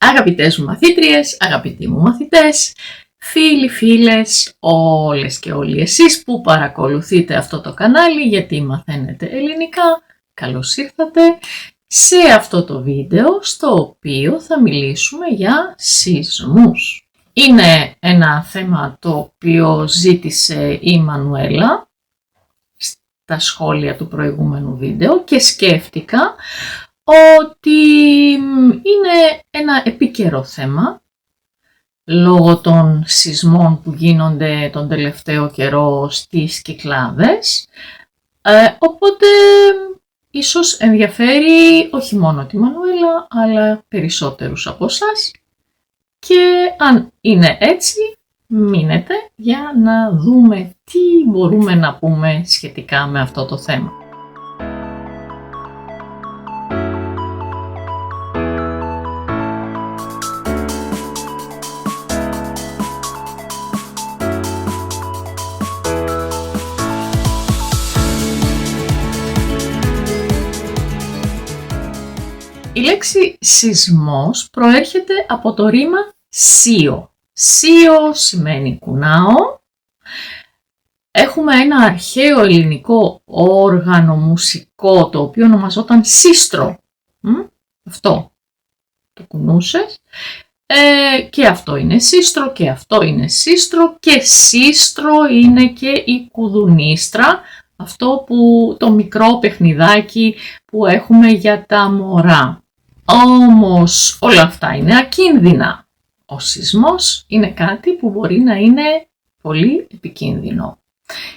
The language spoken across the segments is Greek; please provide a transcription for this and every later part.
Αγαπητές μου μαθήτριες, αγαπητοί μου μαθητές, φίλοι, φίλες, όλες και όλοι εσείς που παρακολουθείτε αυτό το κανάλι γιατί μαθαίνετε ελληνικά, καλώς ήρθατε σε αυτό το βίντεο στο οποίο θα μιλήσουμε για σεισμούς. Είναι ένα θέμα το οποίο ζήτησε η Μανουέλα στα σχόλια του προηγούμενου βίντεο και σκέφτηκα ότι είναι ένα επίκαιρο θέμα λόγω των σεισμών που γίνονται τον τελευταίο καιρό στις Κυκλάδες, οπότε ίσως ενδιαφέρει όχι μόνο τη Μανουέλα αλλά περισσότερους από εσάς και αν είναι έτσι μείνετε για να δούμε τι μπορούμε να πούμε σχετικά με αυτό το θέμα. Η λέξη σεισμός προέρχεται από το ρήμα σείο. Σείο σημαίνει κουνάω. Έχουμε ένα αρχαίο ελληνικό όργανο μουσικό το οποίο ονομαζόταν σύστρο. Αυτό το κουνούσες. Και αυτό είναι σύστρο και αυτό είναι σύστρο και σύστρο είναι και η κουδουνίστρα. Αυτό που το μικρό παιχνιδάκι που έχουμε για τα μωρά. Όμως όλα αυτά είναι ακίνδυνα. Ο σεισμός είναι κάτι που μπορεί να είναι πολύ επικίνδυνο.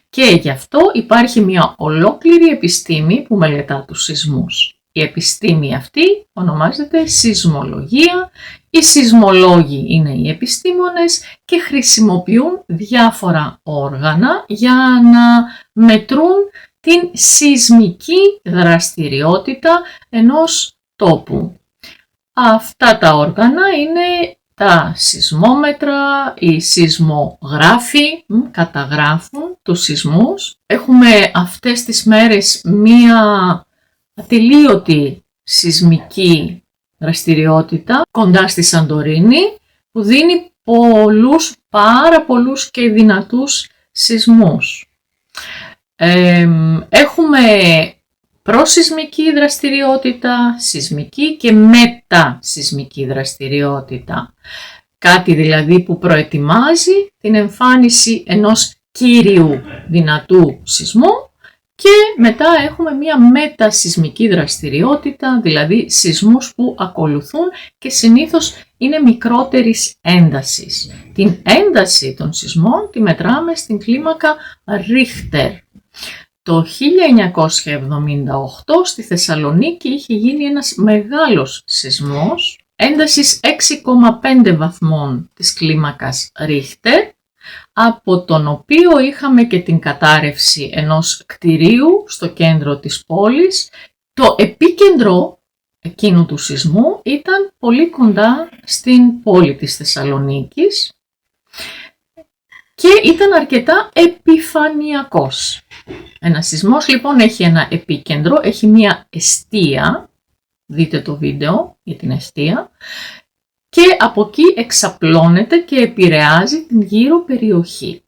Και γι' αυτό υπάρχει μια ολόκληρη επιστήμη που μελετά τους σεισμούς. Η επιστήμη αυτή ονομάζεται σεισμολογία. Οι σεισμολόγοι είναι οι επιστήμονες και χρησιμοποιούν διάφορα όργανα για να μετρούν την σεισμική δραστηριότητα ενός τόπου. Αυτά τα όργανα είναι τα σεισμόμετρα, οι σεισμογράφοι, καταγράφουν τους σεισμούς. Έχουμε αυτές τις μέρες μία ατελείωτη σεισμική δραστηριότητα κοντά στη Σαντορίνη που δίνει πάρα πολλούς και δυνατούς σεισμούς. Έχουμε προσεισμική δραστηριότητα, σεισμική και μετασεισμική δραστηριότητα. Κάτι δηλαδή που προετοιμάζει την εμφάνιση ενός κύριου δυνατού σεισμού και μετά έχουμε μια μετασεισμική δραστηριότητα, δηλαδή σεισμούς που ακολουθούν και συνήθως είναι μικρότερης έντασης. Την ένταση των σεισμών τη μετράμε στην κλίμακα Ρίχτερ. Το 1978 στη Θεσσαλονίκη είχε γίνει ένας μεγάλος σεισμός έντασης 6,5 βαθμών της κλίμακας Ρίχτερ, από τον οποίο είχαμε και την κατάρρευση ενός κτηρίου στο κέντρο της πόλης. Το επίκεντρο εκείνου του σεισμού ήταν πολύ κοντά στην πόλη της Θεσσαλονίκης και ήταν αρκετά επιφανειακός. Ένα σεισμός λοιπόν έχει ένα επίκεντρο, έχει μία εστία, δείτε το βίντεο για την εστία, και από εκεί εξαπλώνεται και επηρεάζει την γύρω περιοχή.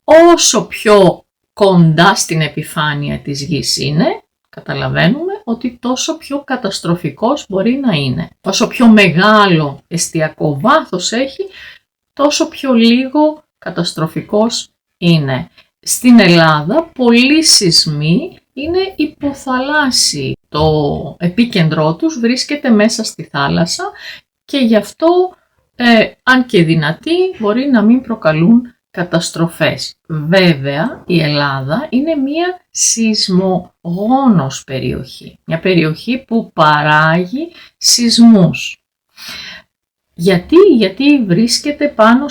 Όσο πιο κοντά στην επιφάνεια της γης είναι, καταλαβαίνουμε ότι τόσο πιο καταστροφικός μπορεί να είναι. Όσο πιο μεγάλο εστιακό βάθος έχει, τόσο πιο λίγο καταστροφικός είναι. Στην Ελλάδα πολλοί σεισμοί είναι υποθαλάσσιοι. Το επίκεντρό τους βρίσκεται μέσα στη θάλασσα και γι' αυτό, αν και δυνατοί, μπορεί να μην προκαλούν καταστροφές. Βέβαια, η Ελλάδα είναι μια σεισμογόνος περιοχή. Μια περιοχή που παράγει σεισμούς. Γιατί βρίσκεται πάνω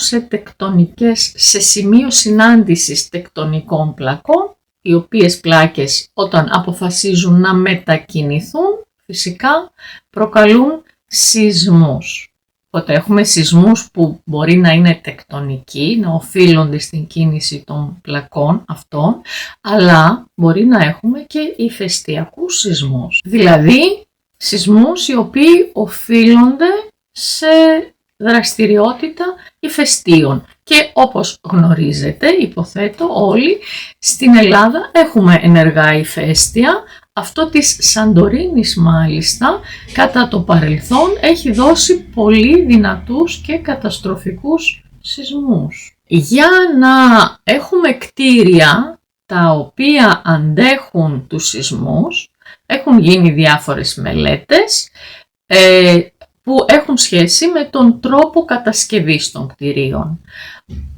σε σημείο συνάντησης τεκτονικών πλακών, οι οποίες πλάκες όταν αποφασίζουν να μετακινηθούν, φυσικά προκαλούν σεισμούς. Οπότε έχουμε σεισμούς που μπορεί να είναι τεκτονικοί, να οφείλονται στην κίνηση των πλακών αυτών, αλλά μπορεί να έχουμε και ηφαιστειακούς σεισμούς. Δηλαδή, σεισμούς οι οποίοι οφείλονται σε δραστηριότητα ηφαιστείων. Και όπως γνωρίζετε, υποθέτω όλοι, στην Ελλάδα έχουμε ενεργά ηφαίστεια. Αυτό της Σαντορίνης μάλιστα κατά το παρελθόν έχει δώσει πολύ δυνατούς και καταστροφικούς σεισμούς. Για να έχουμε κτίρια τα οποία αντέχουν τους σεισμούς, έχουν γίνει διάφορες μελέτες που έχουν σχέση με τον τρόπο κατασκευής των κτιρίων.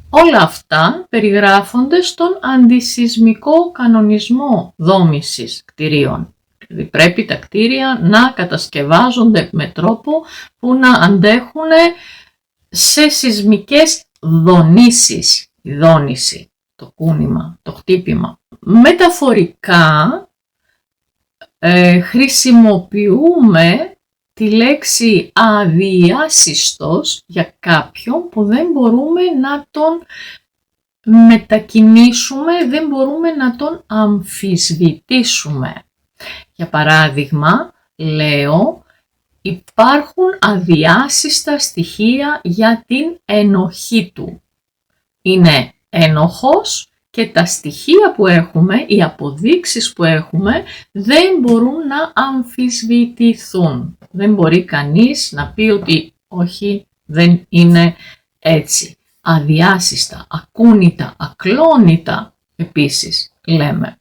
Όλα αυτά περιγράφονται στον αντισεισμικό κανονισμό δόμησης κτιρίων. Δηλαδή πρέπει τα κτίρια να κατασκευάζονται με τρόπο που να αντέχουν σε σεισμικές δονήσεις. Η δόνηση, το κούνημα, το χτύπημα. Μεταφορικά χρησιμοποιούμε τη λέξη αδιάσυστος για κάποιον που δεν μπορούμε να τον μετακινήσουμε, δεν μπορούμε να τον αμφισβητήσουμε. Για παράδειγμα, λέω, υπάρχουν αδιάσυστα στοιχεία για την ενοχή του. Είναι ένοχος και τα στοιχεία που έχουμε, οι αποδείξεις που έχουμε, δεν μπορούν να αμφισβητηθούν. Δεν μπορεί κανείς να πει ότι όχι, δεν είναι έτσι. Αδιάσυστα, ακούνητα, ακλόνητα επίσης λέμε.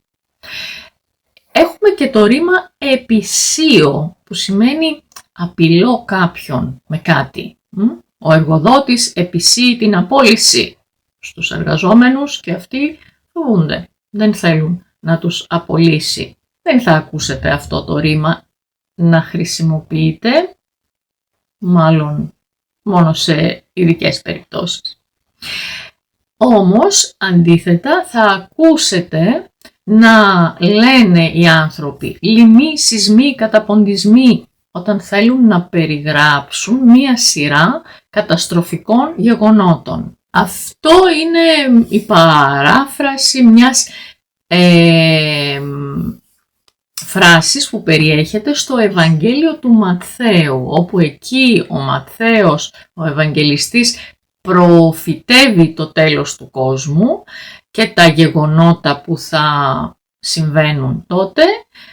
Έχουμε και το ρήμα επισείο που σημαίνει απειλώ κάποιον με κάτι. Ο εργοδότης επισύει την απόλυση στους εργαζόμενους και αυτοί φοβούνται, δεν θέλουν να τους απολύσει. Δεν θα ακούσετε αυτό το ρήμα να χρησιμοποιείτε, μάλλον μόνο σε ειδικές περιπτώσεις. Όμως, αντίθετα, θα ακούσετε να λένε οι άνθρωποι λοιμοί, σεισμοί, καταποντισμοί, όταν θέλουν να περιγράψουν μία σειρά καταστροφικών γεγονότων. Αυτό είναι η παράφραση μιας φράσης που περιέχεται στο Ευαγγέλιο του Ματθαίου, όπου εκεί ο Ματθαίος, ο Ευαγγελιστής, προφητεύει το τέλος του κόσμου και τα γεγονότα που θα συμβαίνουν τότε,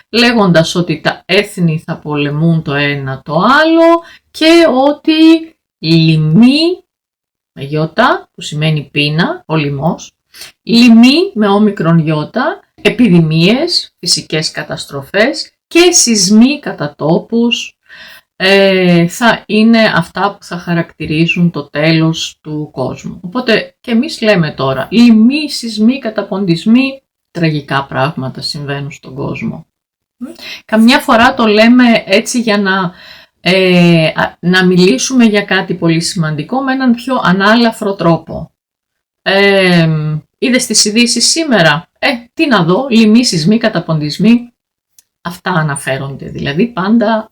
λέγοντας ότι τα έθνη θα πολεμούν το ένα το άλλο και ότι λοιμοί, με γιώτα που σημαίνει πείνα, ο λοιμός, λοιμοί με όμικρον γιώτα, επιδημίες, φυσικές καταστροφές και σεισμοί κατά τόπους θα είναι αυτά που θα χαρακτηρίζουν το τέλος του κόσμου. Οπότε και εμείς λέμε τώρα, λοιμοί, σεισμοί, καταποντισμοί, τραγικά πράγματα συμβαίνουν στον κόσμο. Καμιά φορά το λέμε έτσι για να μιλήσουμε για κάτι πολύ σημαντικό με έναν πιο ανάλαφρο τρόπο. Είδες τις ειδήσεις σήμερα? Τι να δω, λοιμοί, σεισμοί, καταποντισμοί. Αυτά αναφέρονται, δηλαδή πάντα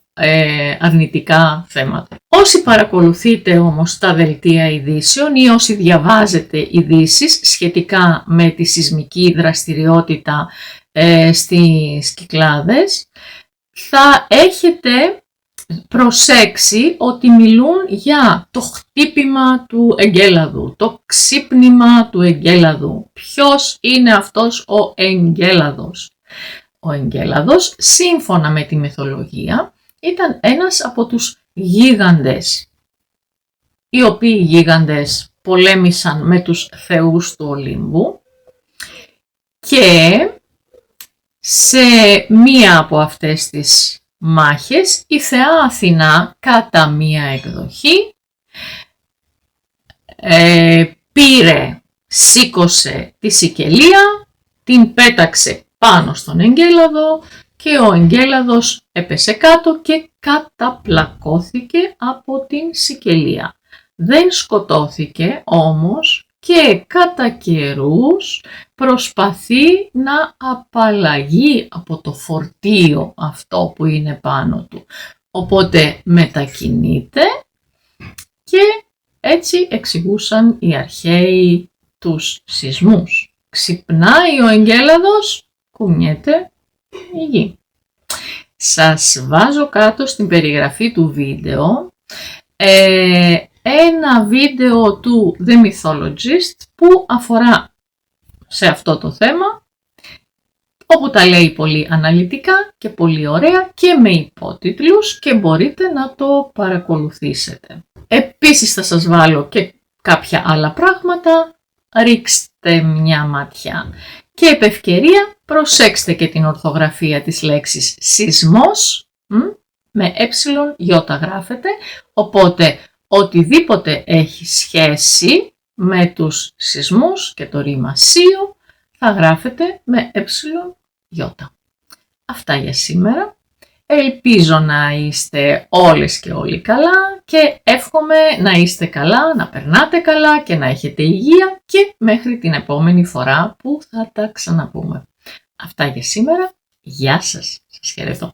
αρνητικά θέματα. Όσοι παρακολουθείτε όμως τα δελτία ειδήσεων ή όσοι διαβάζετε ειδήσεις σχετικά με τη σεισμική δραστηριότητα στις Κυκλάδες, θα έχετε προσέξει ότι μιλούν για το χτύπημα του εγκέλαδου, το ξύπνημα του εγκέλαδου. Ποιος είναι αυτός ο εγκέλαδος? Ο εγκέλαδος, σύμφωνα με τη μυθολογία, ήταν ένας από τους γίγαντες, οι οποίοι γίγαντες πολέμησαν με τους θεούς του Ολύμπου και σε μία από αυτές τις μάχες η θεά Αθηνά κατά μία εκδοχή σήκωσε τη Σικελία, την πέταξε πάνω στον εγκέλαδο και ο εγκέλαδος έπεσε κάτω και καταπλακώθηκε από την Σικελία. Δεν σκοτώθηκε όμως και κατά καιρούς προσπαθεί να απαλλαγεί από το φορτίο αυτό που είναι πάνω του. Οπότε μετακινείται και έτσι εξηγούσαν οι αρχαίοι τους σεισμούς. Ξυπνάει ο εγκέλαδος, κουνιέται η γη. Σας βάζω κάτω στην περιγραφή του βίντεο ένα βίντεο του The Mythologist που αφορά σε αυτό το θέμα, όπου τα λέει πολύ αναλυτικά και πολύ ωραία και με υπότιτλους και μπορείτε να το παρακολουθήσετε. Επίσης θα σας βάλω και κάποια άλλα πράγματα, ρίξτε μια ματιά. Και επ' ευκαιρία προσέξτε και την ορθογραφία της λέξης σεισμός, με ι γράφεται, οπότε οτιδήποτε έχει σχέση με τους σεισμούς και το ρήμα σίο θα γράφεται με ι. Αυτά για σήμερα. Ελπίζω να είστε όλες και όλοι καλά και εύχομαι να είστε καλά, να περνάτε καλά και να έχετε υγεία και μέχρι την επόμενη φορά που θα τα ξαναπούμε. Αυτά για σήμερα. Γεια σας. Σας χαιρετώ.